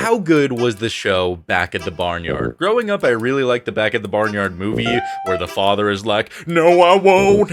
how good was the show Back at the Barnyard? Growing up, I really liked the Back at the Barnyard movie, where the father is like, "No, I won't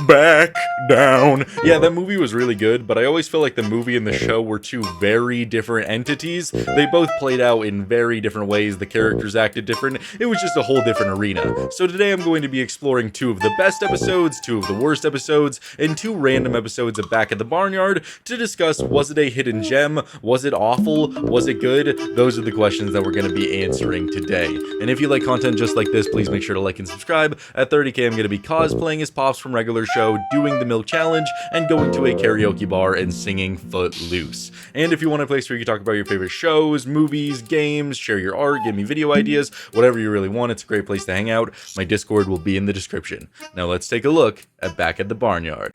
back down." Yeah, that movie was really good, but I always felt like the movie and the show were two very different entities. They both played out in very different ways, the characters acted different, it was just a whole different arena. So today I'm going to be exploring two of the best episodes, two of the worst episodes, and two random episodes of Back at the Barnyard to discuss, was it a hidden gem? Was it awful? Was it good? Those are the questions that we're going to be answering today. And if you like content just like this, please make sure to like and subscribe. At 30k, I'm going to be cosplaying as Pops from Regular Show, doing the Milk Challenge, and going to a karaoke bar and singing Footloose. And if you want a place where you can talk about your favorite shows, movies, games, share your art, give me video ideas, whatever you really want, it's a great place to hang out. My Discord will be in the description. Now let's take a look at Back at the Barnyard.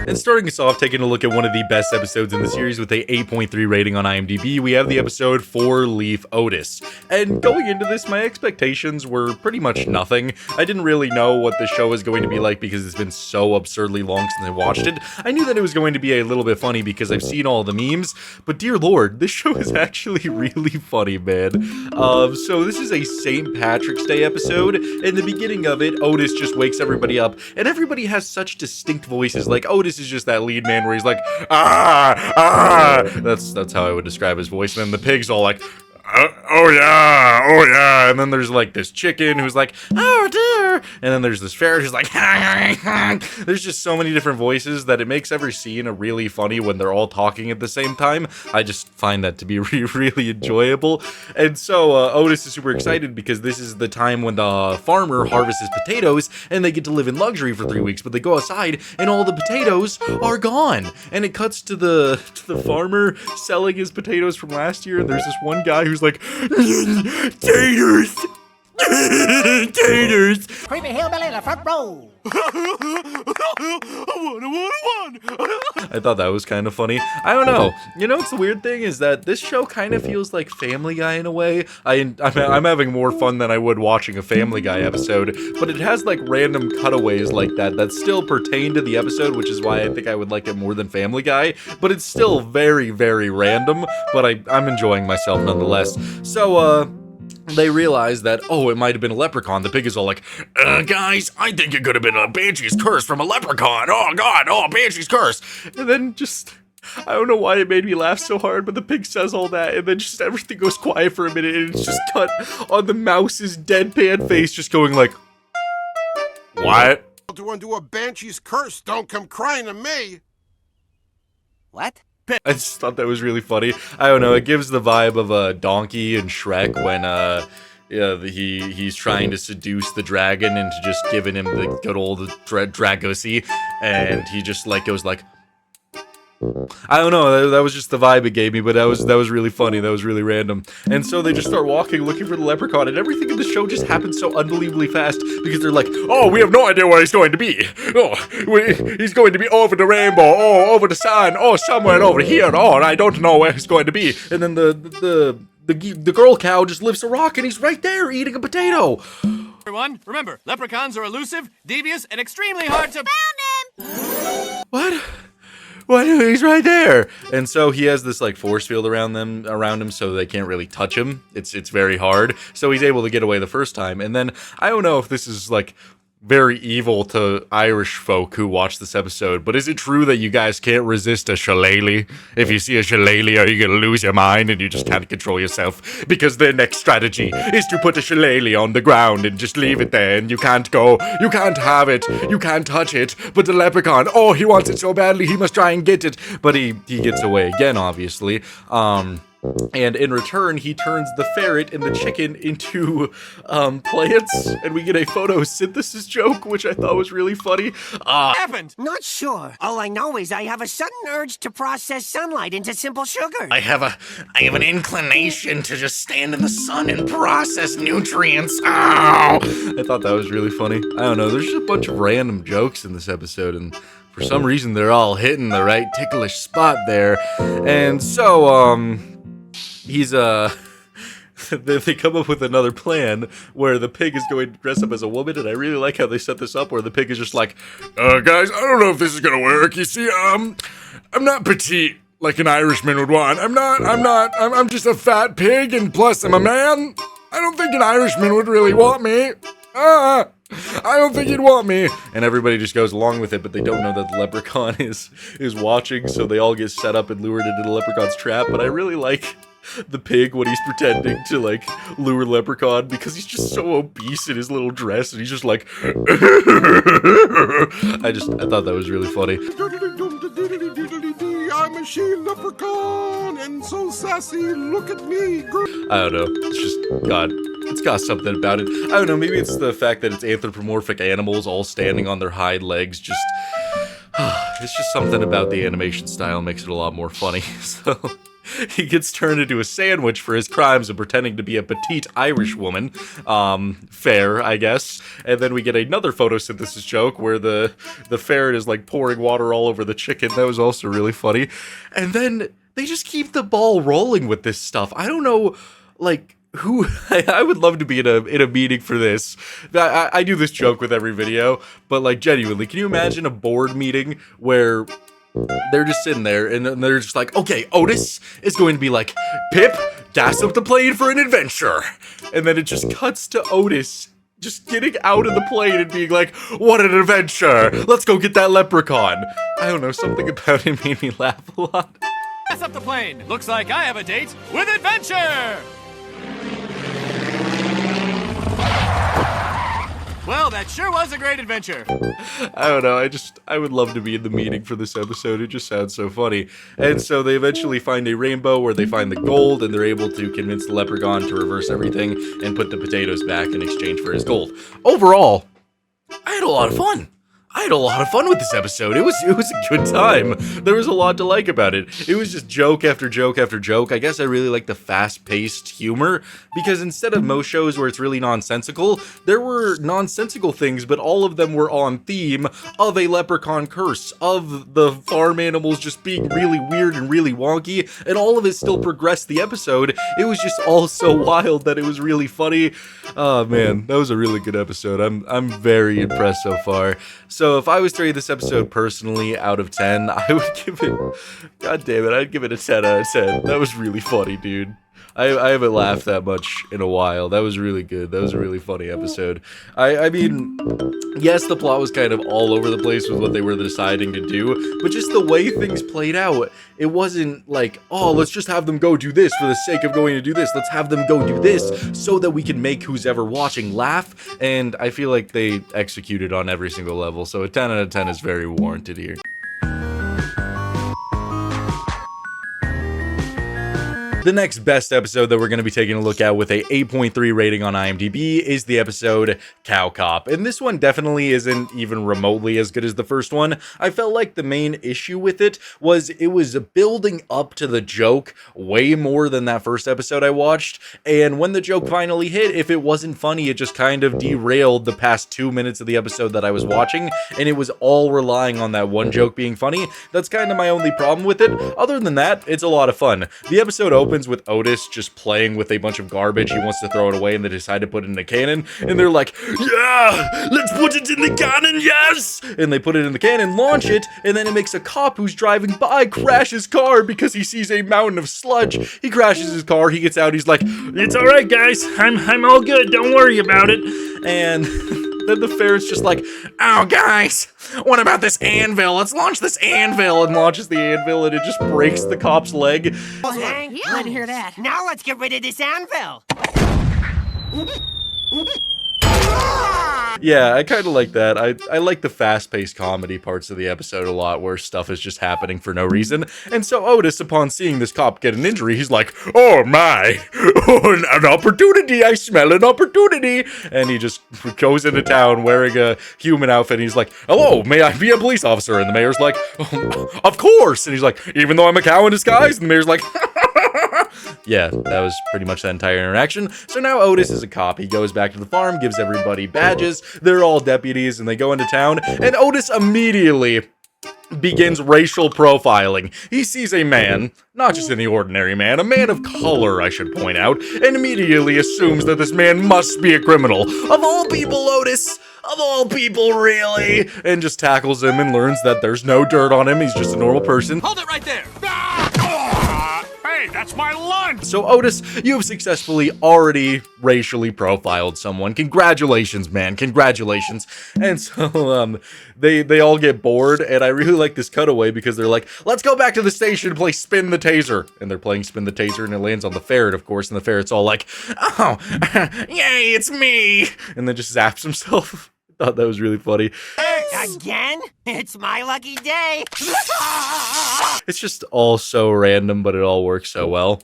And starting us off, taking a look at one of the best episodes in the series with a 8.3 rating on IMDb, we have the episode 4-Leaf Otis. And going into this, my expectations were pretty much nothing. I didn't really know what the show was going to be like because it's been so absurdly long since I watched it. I knew that it was going to be a little bit funny because I've seen all the memes, but dear lord, this show is actually really funny, man. So this is a St. Patrick's Day episode. In the beginning of it, Otis just wakes everybody up, and everybody has such distinct voices. Like, Otis is just that lead man where he's like, ah, ah. That's how I would describe his voice. And then the pig's all like, oh yeah, and then there's like this chicken who's like, oh dear, and then there's this ferret who's like, there's just so many different voices that it makes every scene really funny when they're all talking at the same time. I just find that to be really enjoyable. And so Otis is super excited because this is the time when the farmer harvests his potatoes and they get to live in luxury for 3 weeks, but they go outside and all the potatoes are gone. And it cuts to the farmer selling his potatoes from last year, and there's this one guy who's like, taters, taters. Creepy hillbilly in the front row. I thought that was kind of funny. I don't know. You know what's the weird thing is that this show kind of feels like Family Guy in a way. I'm having more fun than I would watching a Family Guy episode, but it has like random cutaways like that still pertain to the episode, which is why I think I would like it more than Family Guy, but it's still very, very random, but I'm enjoying myself nonetheless. So, they realize that, oh, it might have been a leprechaun. The pig is all like, guys, I think it could have been a Banshee's curse from a leprechaun. Oh, God, oh, Banshee's curse. And then just, I don't know why it made me laugh so hard, but the pig says all that, and then just everything goes quiet for a minute, and it's just cut on the mouse's deadpan face just going like, what? To undo a Banshee's curse, don't come crying to me. What? I just thought that was really funny. I don't know, it gives the vibe of a Donkey in Shrek when he's trying to seduce the dragon into just giving him the good old Dragosi, and he just like goes like, I don't know, that was just the vibe it gave me, but that was really funny, that was really random. And so they just start walking, looking for the leprechaun, and everything in the show just happens so unbelievably fast, because they're like, oh, we have no idea where he's going to be. Oh, he's going to be over the rainbow, oh, over the sun, oh, somewhere over here, oh, I don't know where he's going to be. And then the girl cow just lifts a rock, and he's right there, eating a potato. Everyone, remember, leprechauns are elusive, devious, and extremely hard to— Found him! What? Well, he's right there. And so he has this like force field around him so they can't really touch him. It's very hard. So he's able to get away the first time. And then I don't know if this is like very evil to Irish folk who watch this episode, but is it true that you guys can't resist a shillelagh? If you see a shillelagh, are you gonna lose your mind and you just can't control yourself? Because their next strategy is to put a shillelagh on the ground and just leave it there, and you can't go, you can't have it, you can't touch it, but the leprechaun, oh, he wants it so badly, he must try and get it, but he gets away again, obviously. And in return, he turns the ferret and the chicken into plants, and we get a photosynthesis joke, which I thought was really funny. happened? Not sure. All I know is I have a sudden urge to process sunlight into simple sugar. I have an inclination to just stand in the sun and process nutrients. Ow! I thought that was really funny. I don't know, there's just a bunch of random jokes in this episode, and for some reason they're all hitting the right ticklish spot there. And so, he's they come up with another plan where the pig is going to dress up as a woman, and I really like how they set this up where the pig is just like, guys, I don't know if this is gonna work. You see, I'm not petite like an Irishman would want. I'm just a fat pig, and plus I'm a man. I don't think an Irishman would really want me. I don't think he'd want me. And everybody just goes along with it, but they don't know that the leprechaun is watching, so they all get set up and lured into the leprechaun's trap. But I really like the pig when he's pretending to, like, lure leprechaun, because he's just so obese in his little dress, and he's just like, I thought that was really funny. I'm a she leprechaun and so sassy, look at me. I don't know, it's just, God, it's got something about it. I don't know, maybe it's the fact that it's anthropomorphic animals all standing on their hind legs, just, it's just something about the animation style makes it a lot more funny, so... He gets turned into a sandwich for his crimes of pretending to be a petite Irish woman. Fair, I guess. And then we get another photosynthesis joke where the ferret is like pouring water all over the chicken. That was also really funny. And then they just keep the ball rolling with this stuff. I don't know, like... Who I would love to be in a meeting for this. I do this joke with every video, but like genuinely, can you imagine a board meeting where they're just sitting there and they're just like, okay, Otis is going to be like, Pip, gas up the plane for an adventure. And then it just cuts to Otis just getting out of the plane and being like, what an adventure. Let's go get that leprechaun. I don't know, something about it made me laugh a lot. Gas up the plane. Looks like I have a date with adventure. Well, that sure was a great adventure. I don't know, I would love to be in the meeting for this episode. It just sounds so funny. And so they eventually find a rainbow where they find the gold, and they're able to convince the leprechaun to reverse everything and put the potatoes back in exchange for his gold. Overall, I had a lot of fun. I had a lot of fun with this episode. It was a good time. There was a lot to like about it. It was just joke after joke after joke. I guess I really like the fast-paced humor, because instead of most shows where it's really nonsensical, there were nonsensical things, but all of them were on theme of a leprechaun curse, of the farm animals just being really weird and really wonky, and all of it still progressed the episode. It was just all so wild that it was really funny. Oh man, that was a really good episode. I'm very impressed so far. So if I was to rate this episode personally out of 10, I would give it, god damn it, I'd give it a 10 out of 10. That was really funny, dude. I haven't laughed that much in a while. That was really good. That was a really funny episode. I mean, yes, the plot was kind of all over the place with what they were deciding to do, but just the way things played out, it wasn't like, oh, let's just have them go do this for the sake of going to do this. Let's have them go do this so that we can make who's ever watching laugh, and I feel like they executed on every single level, so a 10 out of 10 is very warranted here. The next best episode that we're going to be taking a look at with a 8.3 rating on IMDb is the episode Cow Cop. And this one definitely isn't even remotely as good as the first one. I felt like the main issue with it was building up to the joke way more than that first episode I watched. And when the joke finally hit, if it wasn't funny, it just kind of derailed the past 2 minutes of the episode that I was watching. And it was all relying on that one joke being funny. That's kind of my only problem with it. Other than that, it's a lot of fun. The episode opens with Otis just playing with a bunch of garbage. He wants to throw it away and they decide to put it in a cannon, and they're like, yeah, let's put it in the cannon, yes! And they put it in the cannon, launch it, and then it makes a cop who's driving by crash his car because he sees a mountain of sludge. He crashes his car, he gets out, he's like, it's alright guys, I'm all good, don't worry about it. And then the ferret's just like, oh guys, what about this anvil? Let's launch this anvil, and launches the anvil, and it just breaks the cop's leg. Thank Glad to hear that. Now let's get rid of this anvil. Yeah, I kind of like that. I like the fast-paced comedy parts of the episode a lot, where stuff is just happening for no reason. And so Otis, upon seeing this cop get an injury, he's like, oh my, oh, an opportunity, I smell an opportunity. And he just goes into town wearing a human outfit, and he's like, hello, may I be a police officer? And the mayor's like, oh, of course. And he's like, even though I'm a cow in disguise? And the mayor's like, yeah, that was pretty much that entire interaction. So now Otis is a cop. He goes back to the farm, gives everybody badges. They're all deputies, and they go into town. And Otis immediately begins racial profiling. He sees a man, not just any ordinary man, a man of color, I should point out, and immediately assumes that this man must be a criminal. Of all people, Otis! Of all people, really? And just tackles him and learns that there's no dirt on him, he's just a normal person. Hold it right there. Hey, that's my lunch! So Otis, you have successfully already racially profiled someone. Congratulations, man. Congratulations. And so they all get bored, and I really like this cutaway because they're like, let's go back to the station and play Spin the Taser. And they're playing Spin the Taser, and it lands on the ferret, of course, and the ferret's all like, oh, yay, it's me. And then just zaps himself. I thought that was really funny. Again? It's my lucky day. It's just all so random, but it all works so well.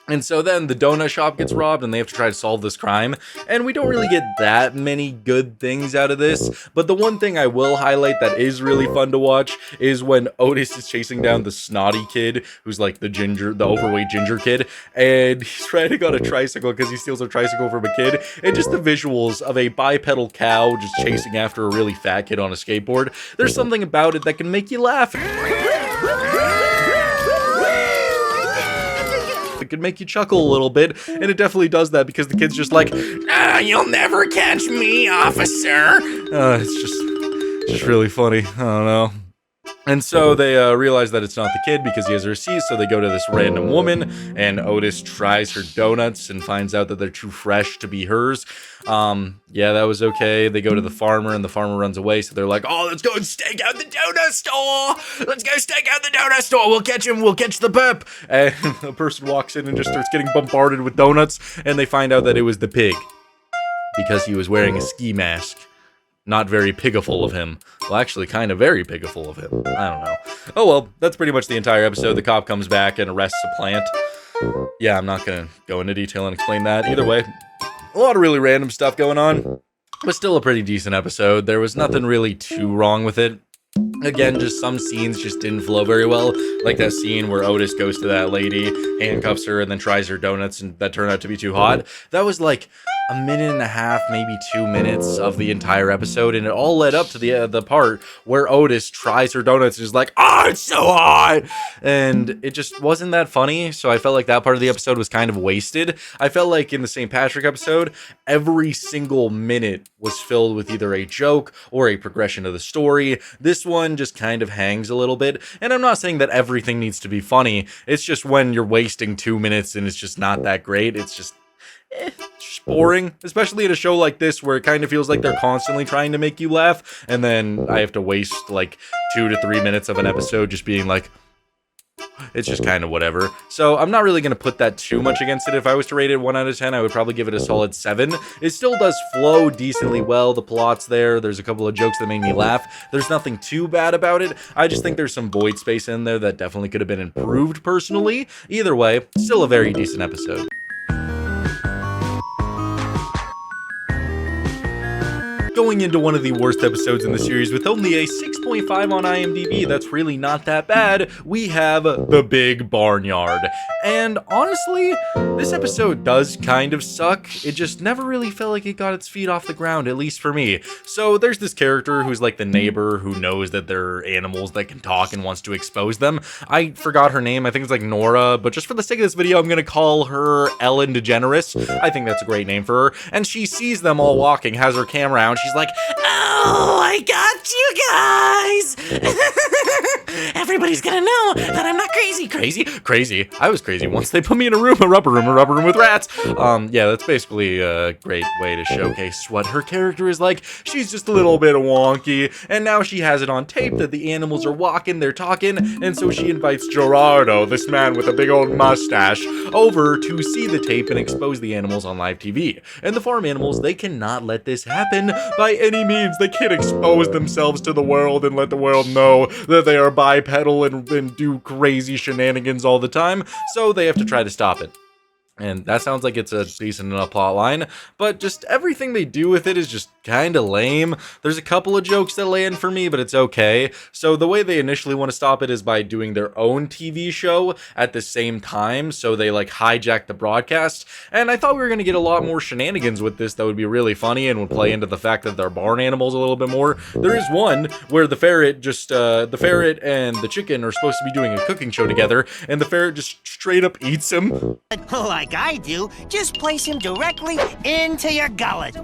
And so then the donut shop gets robbed and they have to try to solve this crime. And we don't really get that many good things out of this. But the one thing I will highlight that is really fun to watch is when Otis is chasing down the snotty kid, who's like the overweight ginger kid. And he's riding on a tricycle because he steals a tricycle from a kid. And just the visuals of a bipedal cow just chasing after a really fat kid on a skateboard. There's something about it that can make you laugh. It could make you chuckle a little bit, and it definitely does that because the kid's just like, you'll never catch me, officer. It's just really funny. I don't know. And so they realize that it's not the kid because he has a receipt, so they go to this random woman, and Otis tries her donuts and finds out that they're too fresh to be hers. Yeah, that was okay. They go to the farmer, and the farmer runs away, so they're like, oh, let's go and stake out the donut store! Let's go stake out the donut store! We'll catch him! We'll catch the perp! And a person walks in and just starts getting bombarded with donuts, and they find out that it was the pig. Because he was wearing a ski mask. Not very pigaful of him. Well, actually, kind of very pigaful of him. I don't know. Oh well, that's pretty much the entire episode. The cop comes back and arrests a plant. Yeah, I'm not gonna go into detail and explain that. Either way, a lot of really random stuff going on, but still a pretty decent episode. There was nothing really too wrong with it. Again, just some scenes just didn't flow very well. Like that scene where Otis goes to that lady, handcuffs her, and then tries her donuts, and that turned out to be too hot. That was like a minute and a half, maybe 2 minutes of the entire episode, and it all led up to the part where Otis tries her donuts and is like, oh, it's so hot! And it just wasn't that funny, so I felt like that part of the episode was kind of wasted. I felt like in the St. Patrick episode, every single minute was filled with either a joke or a progression of the story. This one just kind of hangs a little bit, and I'm not saying that everything needs to be funny. It's just when you're wasting 2 minutes and it's just not that great, it's just boring, especially in a show like this where it kind of feels like they're constantly trying to make you laugh, and then I have to waste like 2 to 3 minutes of an episode just being like, it's just kind of whatever. So I'm not really going to put that too much against it. If I was to rate it 1 out of 10, I would probably give it a solid 7. It still does flow decently well. The plot's there. There's a couple of jokes that made me laugh. There's nothing too bad about it. I just think there's some void space in there that definitely could have been improved personally. Either way, still a very decent episode. Going into one of the worst episodes in the series with only a 6.5 on IMDb, that's really not that bad, we have The Big Barnyard. And honestly, this episode does kind of suck. It just never really felt like it got its feet off the ground, at least for me. So there's this character who's like the neighbor who knows that they're animals that can talk and wants to expose them. I forgot her name, I think it's like Nora, but just for the sake of this video, I'm gonna call her Ellen DeGeneres. I think that's a great name for her. And she sees them all walking, has her camera out, she's like, oh, I got you guys! Everybody's gonna know that I'm not crazy. Crazy? I was crazy once they put me in a rubber room with rats. Yeah, that's basically a great way to showcase what her character is like. She's just a little bit wonky, and now she has it on tape that the animals are walking, they're talking, and so she invites Gerardo, this man with a big old mustache, over to see the tape and expose the animals on live TV. And the farm animals, they cannot let this happen by any means. They can't expose themselves to the world and let the world know that they are bipedal and do crazy shenanigans all the time, so they have to try to stop it. And that sounds like it's a decent enough plot line, but just everything they do with it is just kind of lame. There's a couple of jokes that land for me, but it's okay. So the way they initially want to stop it is by doing their own TV show at the same time, so they like hijack the broadcast. And I thought we were going to get a lot more shenanigans with this that would be really funny and would play into the fact that they're barn animals a little bit more. There is one where the ferret and the chicken are supposed to be doing a cooking show together, and the ferret just straight up eats him. Like I do, just place him directly into your gullet.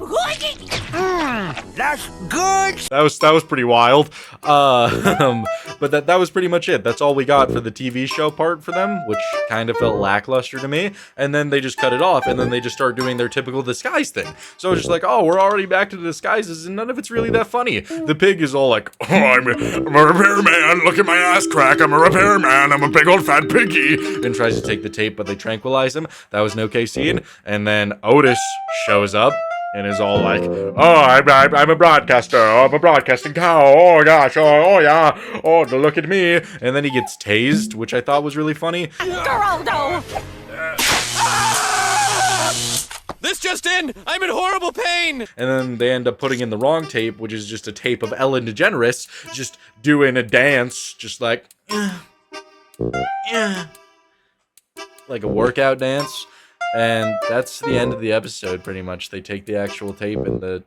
That's good. That was pretty wild. But that was pretty much it. That's all we got for the TV show part for them, which kind of felt lackluster to me. And then they just cut it off, and then they just start doing their typical disguise thing. So I was just like, oh, we're already back to the disguises, and none of it's really that funny. The pig is all like, Oh, I'm a repairman. Look at my ass crack. I'm a repairman. I'm a big old fat piggy. and tries to take the tape, but they tranquilize him. That was an okay scene. And then Otis shows up and is all like, oh, I'm a broadcaster. Oh, I'm a broadcasting cow. Oh, gosh. Oh, yeah. Oh, look at me. And then he gets tased, which I thought was really funny. This just in! I'm in horrible pain! And then they end up putting in the wrong tape, which is just a tape of Ellen DeGeneres just doing a dance, just like, like a workout dance. And that's the end of the episode, pretty much. They take the actual tape and the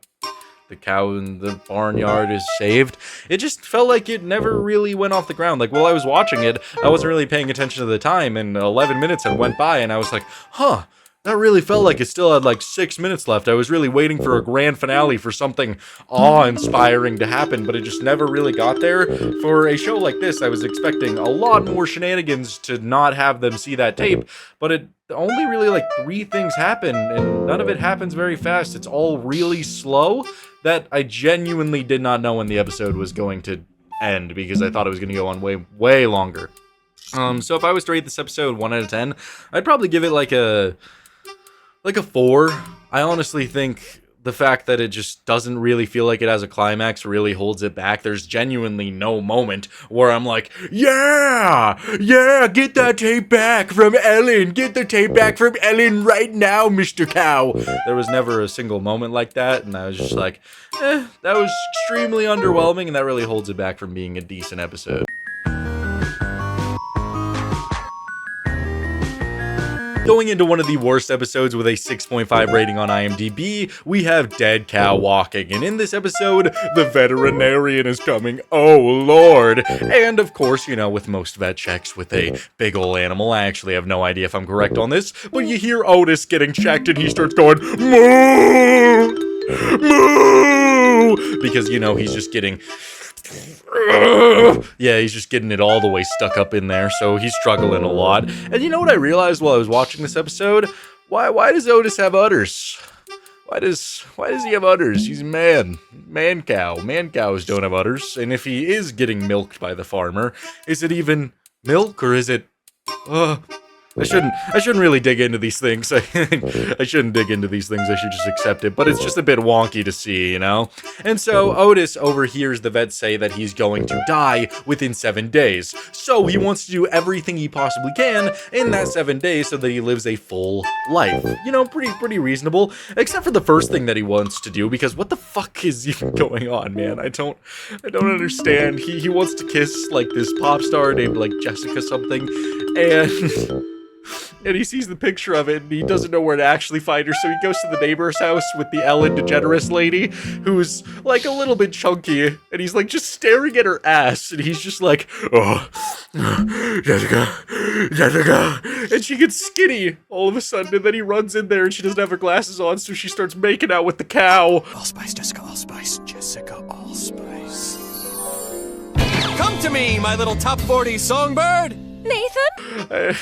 cow in the barnyard is saved. It just felt like it never really went off the ground. Like, while I was watching it, I wasn't really paying attention to the time, and 11 minutes had went by, and I was like, huh, that really felt like it still had like 6 minutes left. I was really waiting for a grand finale, for something awe-inspiring to happen, but it just never really got there. For a show like this, I was expecting a lot more shenanigans to not have them see that tape, but it only really like 3 things happen, and none of it happens very fast. It's all really slow that I genuinely did not know when the episode was going to end, because I thought it was going to go on way longer. So if I was to rate this episode 1 out of 10, I'd probably give it like a 4. I honestly think the fact that it just doesn't really feel like it has a climax really holds it back. There's genuinely no moment where I'm like, yeah, get that tape back from Ellen. Get the tape back from Ellen right now, Mr. Cow. There was never a single moment like that, and I was just like, that was extremely underwhelming, and that really holds it back from being a decent episode. Going into one of the worst episodes with a 6.5 rating on IMDb, we have Dead Cow Walking, and in this episode, the veterinarian is coming, oh lord! And of course, you know, with most vet checks with a big ol' animal, I actually have no idea if I'm correct on this, but you hear Otis getting checked and he starts going, moo! Moo! Because, you know, he's just getting... yeah, he's just getting it all the way stuck up in there, so he's struggling a lot. And you know what I realized while I was watching this episode? Why does Otis have udders? Why does he have udders? He's a man. Man cow. Man cows don't have udders. And if he is getting milked by the farmer, is it even milk, or is it... I shouldn't really dig into these things. I shouldn't dig into these things. I should just accept it. But it's just a bit wonky to see, you know? And so Otis overhears the vet say that he's going to die within 7 days. So he wants to do everything he possibly can in that 7 days so that he lives a full life. You know, pretty reasonable. Except for the first thing that he wants to do, because what the fuck is even going on, man? I don't understand. He wants to kiss like this pop star named like Jessica something, and he sees the picture of it, and he doesn't know where to actually find her, so he goes to the neighbor's house with the Ellen DeGeneres lady, who's, like, a little bit chunky, and he's, like, just staring at her ass, and he's just like, oh, Jessica, and she gets skinny all of a sudden, and then he runs in there, and she doesn't have her glasses on, so she starts making out with the cow. Allspice, Jessica, allspice, Jessica, allspice. Come to me, my little top 40 songbird! Nathan?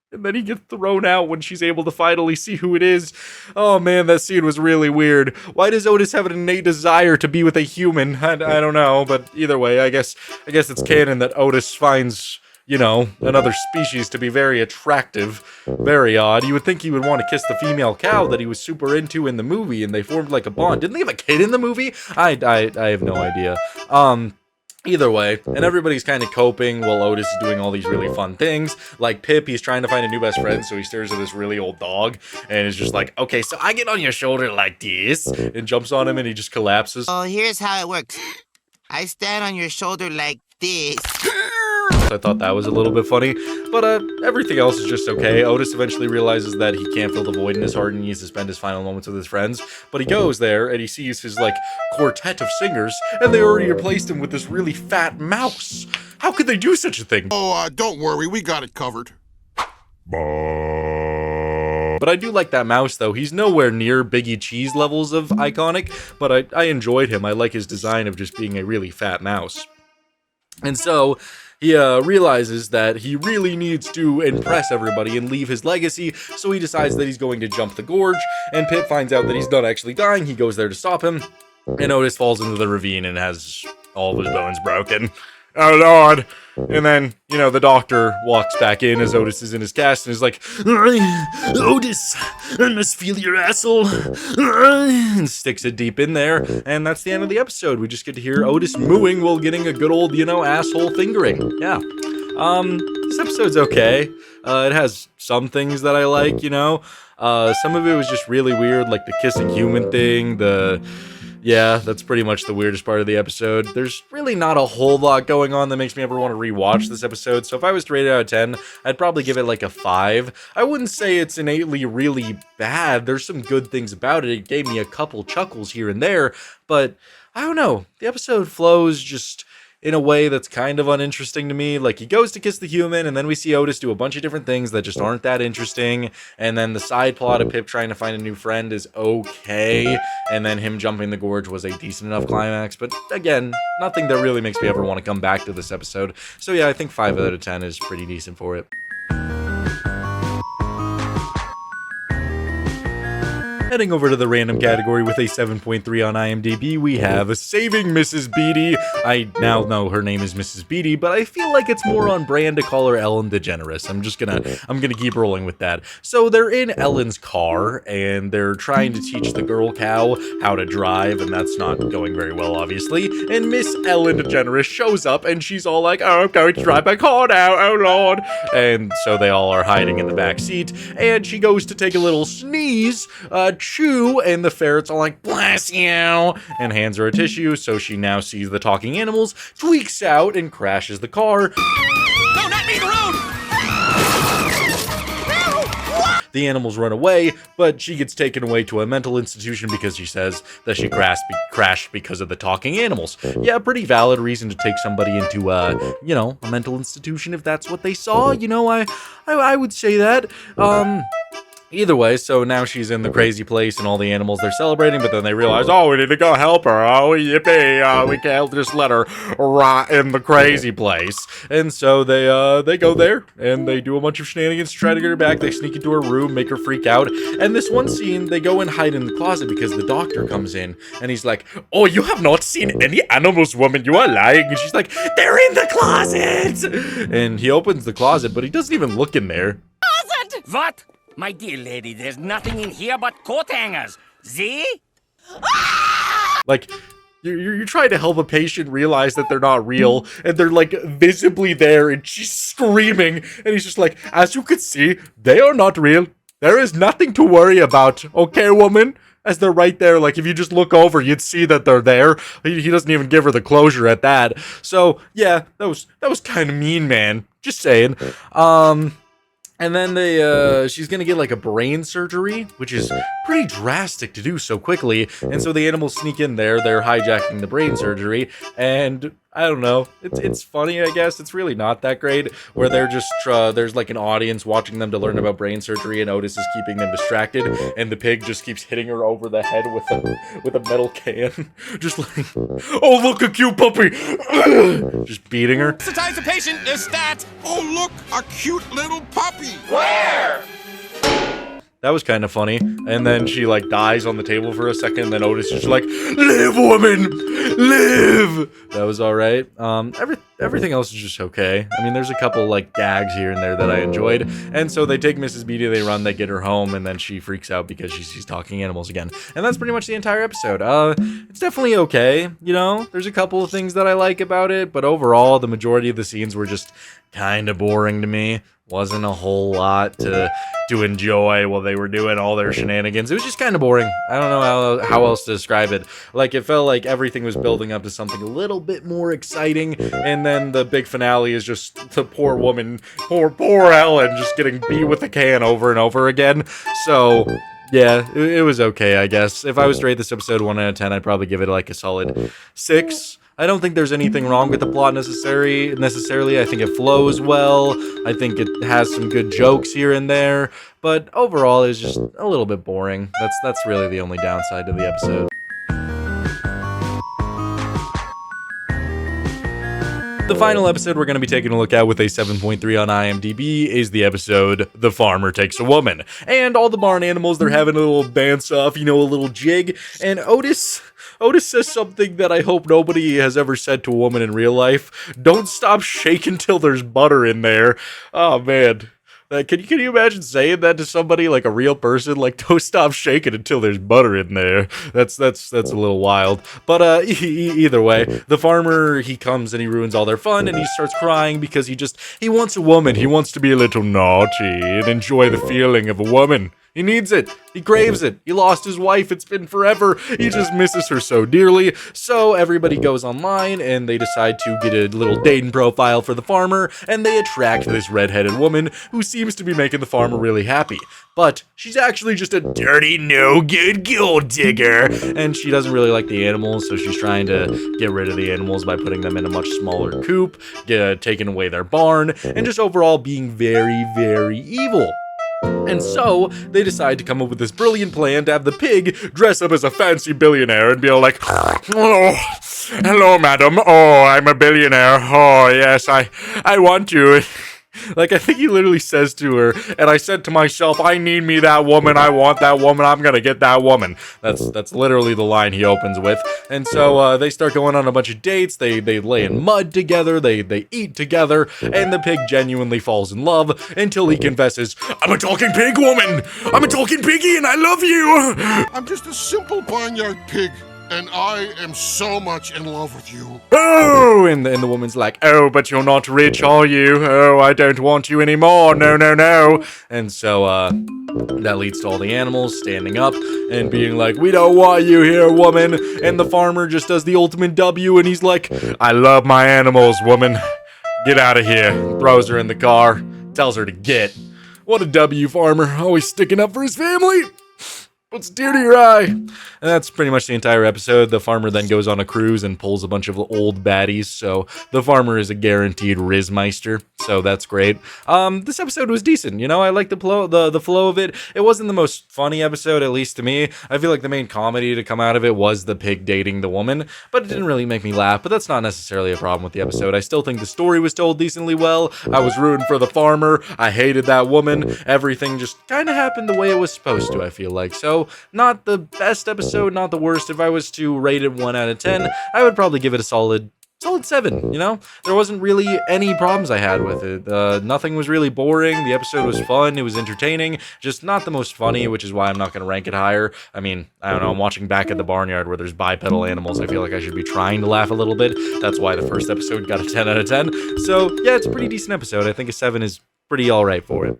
And then he gets thrown out when she's able to finally see who it is. Oh man, that scene was really weird. Why does Otis have an innate desire to be with a human? I don't know, but either way, I guess it's canon that Otis finds, you know, another species to be very attractive. Very odd. You would think he would want to kiss the female cow that he was super into in the movie, and they formed like a bond. Didn't they have a kid in the movie? I have no idea. Either way, and everybody's kind of coping while Otis is doing all these really fun things. Like Pip, he's trying to find a new best friend, so he stares at this really old dog and is just like, okay, so I get on your shoulder like this, and jumps on him and he just collapses. Oh, here's how it works. I stand on your shoulder like this. I thought that was a little bit funny, but everything else is just okay. Otis eventually realizes that he can't fill the void in his heart and he needs to spend his final moments with his friends, but he goes there and he sees his, like, quartet of singers, and they already replaced him with this really fat mouse. How could they do such a thing? Oh, don't worry, we got it covered. But I do like that mouse, though. He's nowhere near Biggie Cheese levels of iconic, but I enjoyed him. I like his design of just being a really fat mouse. And so he realizes that he really needs to impress everybody and leave his legacy, so he decides that he's going to jump the gorge, and Pip finds out that he's not actually dying. He goes there to stop him, and Otis falls into the ravine and has all of his bones broken. Oh, Lord. And then, you know, the doctor walks back in as Otis is in his cast and is like, Otis, I must feel your asshole. And sticks it deep in there. And that's the end of the episode. We just get to hear Otis mooing while getting a good old, you know, asshole fingering. Yeah. This episode's okay. It has some things that I like, you know. Some of it was just really weird, like the kissing human thing, Yeah, that's pretty much the weirdest part of the episode. There's really not a whole lot going on that makes me ever want to rewatch this episode, so if I was to rate it out of 10, I'd probably give it like a 5. I wouldn't say it's innately really bad. There's some good things about it. It gave me a couple chuckles here and there, but I don't know. The episode flows just in a way that's kind of uninteresting to me. Like, he goes to kiss the human, and then we see Otis do a bunch of different things that just aren't that interesting, and then the side plot of Pip trying to find a new friend is okay, and then him jumping the gorge was a decent enough climax, but again, nothing that really makes me ever want to come back to this episode. So yeah, I think 5 out of 10 is pretty decent for it. Heading over to the random category with a 7.3 on IMDb, we have Saving Mrs. Beatty. I now know her name is Mrs. Beatty, but I feel like it's more on brand to call her Ellen DeGeneres. I'm gonna keep rolling with that. So they're in Ellen's car, and they're trying to teach the girl cow how to drive, and that's not going very well, obviously. And Miss Ellen DeGeneres shows up, and she's all like, "Oh, I'm going to drive my car now, oh lord." And so they all are hiding in the back seat, and she goes to take a little sneeze, chew, and the ferret's all like, "Bless you," and hands her a tissue, so she now sees the talking animals, tweaks out, and crashes the car. No, not me, the road! The animals run away, but she gets taken away to a mental institution because she says that she crashed because of the talking animals. Yeah, pretty valid reason to take somebody into, you know, a mental institution if that's what they saw. You know, I would say that. Either way, so now she's in the crazy place and all the animals, they're celebrating, but then they realize, oh, we need to go help her. Oh, yippee. We can't just let her rot in the crazy place. And so they go there and they do a bunch of shenanigans to try to get her back. They sneak into her room, make her freak out. And this one scene, they go and hide in the closet because the doctor comes in and he's like, "Oh, you have not seen any animals, woman. You are lying." And she's like, "They're in the closet." And he opens the closet, but he doesn't even look in there. What? My dear lady, there's nothing in here but coat hangers. See? Like, you're trying to help a patient realize that they're not real, and they're, like, visibly there, and she's screaming, and he's just like, "As you can see, they are not real. There is nothing to worry about, okay, woman?" As they're right there, like, if you just look over, you'd see that they're there. He doesn't even give her the closure at that. So, yeah, that was kind of mean, man. Just saying. And then she's gonna get like a brain surgery, which is pretty drastic to do so quickly. And so the animals sneak in there, they're hijacking the brain surgery, and I don't know, it's funny, I guess. It's really not that great, where they're just, there's like an audience watching them to learn about brain surgery, and Otis is keeping them distracted, and the pig just keeps hitting her over the head with a metal can. Just like, "Oh, look, a cute puppy!" Just beating her. Sensitize the patient, stat! Oh, look, a cute little puppy. Where? That was kind of funny. And then she like dies on the table for a second, and then Otis is just like, live, woman, live. That was all right. Everything else is just okay. I mean, there's a couple like gags here and there that I enjoyed. And so they take Mrs. Beatty, they run, they get her home, and then she freaks out because she sees talking animals again. And that's pretty much the entire episode. It's definitely okay. You know, there's a couple of things that I like about it, but overall, the majority of the scenes were just kind of boring to me. Wasn't a whole lot to enjoy while they were doing all their shenanigans. It was just kind of boring. I don't know how else to describe it. Like, it felt like everything was building up to something a little bit more exciting, and then the big finale is just the poor woman, poor Ellen, just getting beat with a can over and over again. So, yeah, it was okay, I guess. If I was to rate this episode 1 out of 10, I'd probably give it like a solid 6. I don't think there's anything wrong with the plot necessarily. I think it flows well. I think it has some good jokes here and there, but overall it's just a little bit boring. That's really the only downside to the episode. The final episode we're going to be taking a look at with a 7.3 on IMDb is the episode The Farmer Takes a Woman. And all the barn animals, they're having a little dance off, you know, a little jig, and Otis says something that I hope nobody has ever said to a woman in real life. Don't stop shaking till there's butter in there. Oh, man. Can you imagine saying that to somebody, like a real person? Like, don't stop shaking until there's butter in there. That's a little wild. But either way, the farmer, he comes and he ruins all their fun, and he starts crying because he wants a woman. He wants to be a little naughty and enjoy the feeling of a woman. He needs it. He craves it. He lost his wife. It's been forever. He just misses her so dearly. So everybody goes online and they decide to get a little dating profile for the farmer, and they attract this redheaded woman who seems to be making the farmer really happy. But she's actually just a dirty, no-good gold digger, and she doesn't really like the animals, so she's trying to get rid of the animals by putting them in a much smaller coop, taking away their barn, and just overall being very, very evil. And so, they decide to come up with this brilliant plan to have the pig dress up as a fancy billionaire and be all like, oh, hello, madam. Oh, I'm a billionaire. Oh, yes, I want you. Like, I think he literally says to her, and I said to myself, I need me that woman, I want that woman, I'm gonna get that woman. That's literally the line he opens with. And so, they start going on a bunch of dates, they lay in mud together, they eat together, and the pig genuinely falls in love until he confesses, I'm a talking pig woman! I'm a talking piggy and I love you! I'm just a simple barnyard pig, and I am so much in love with you. Oh, and the woman's like, oh, but you're not rich, are you? Oh, I don't want you anymore. No, no, no. And so, that leads to all the animals standing up and being like, we don't want you here, woman. And the farmer just does the ultimate W, and he's like, I love my animals, woman. Get out of here. Throws her in the car, tells her to get. What a W, farmer. Always sticking up for his family. What's dear to your eye? And that's pretty much the entire episode. The farmer then goes on a cruise and pulls a bunch of old baddies, so the farmer is a guaranteed Rizmeister, so that's great. This episode was decent, you know, I like the flow of it. It wasn't the most funny episode, at least to me. I feel like the main comedy to come out of it was the pig dating the woman, but it didn't really make me laugh, but that's not necessarily a problem with the episode. I still think the story was told decently well. I was rooting for the farmer. I hated that woman. Everything just kind of happened the way it was supposed to, I feel like. So, not the best episode, not the worst. If I was to rate it 1 out of 10, I would probably give it a solid 7, you know? There wasn't really any problems I had with it. Nothing was really boring. The episode was fun. It was entertaining. Just not the most funny, which is why I'm not going to rank it higher. I mean, I don't know. I'm watching Back at the Barnyard where there's bipedal animals. I feel like I should be trying to laugh a little bit. That's why the first episode got a 10 out of 10. So, yeah, it's a pretty decent episode. I think a 7 is pretty alright for it.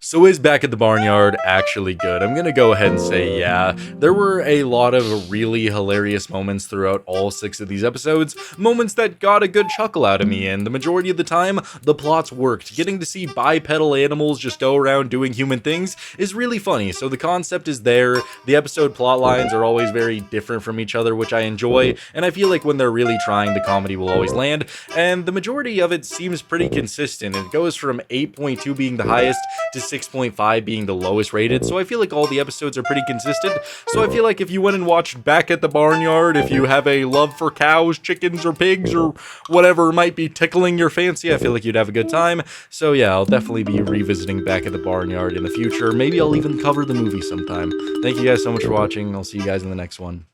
So is Back at the Barnyard actually good? I'm gonna go ahead and say yeah. There were a lot of really hilarious moments throughout all 6 of these episodes, moments that got a good chuckle out of me, and the majority of the time, the plots worked. Getting to see bipedal animals just go around doing human things is really funny, so the concept is there. The episode plot lines are always very different from each other, which I enjoy, and I feel like when they're really trying, the comedy will always land, and the majority of it seems pretty consistent. It goes from 8.2 being the highest to 6.5 being the lowest rated, so I feel like all the episodes are pretty consistent. So I feel like if you went and watched Back at the Barnyard, if you have a love for cows, chickens, or pigs, or whatever might be tickling your fancy, I feel like you'd have a good time. So yeah, I'll definitely be revisiting Back at the Barnyard in the future. Maybe I'll even cover the movie sometime. Thank you guys so much for watching. I'll see you guys in the next one.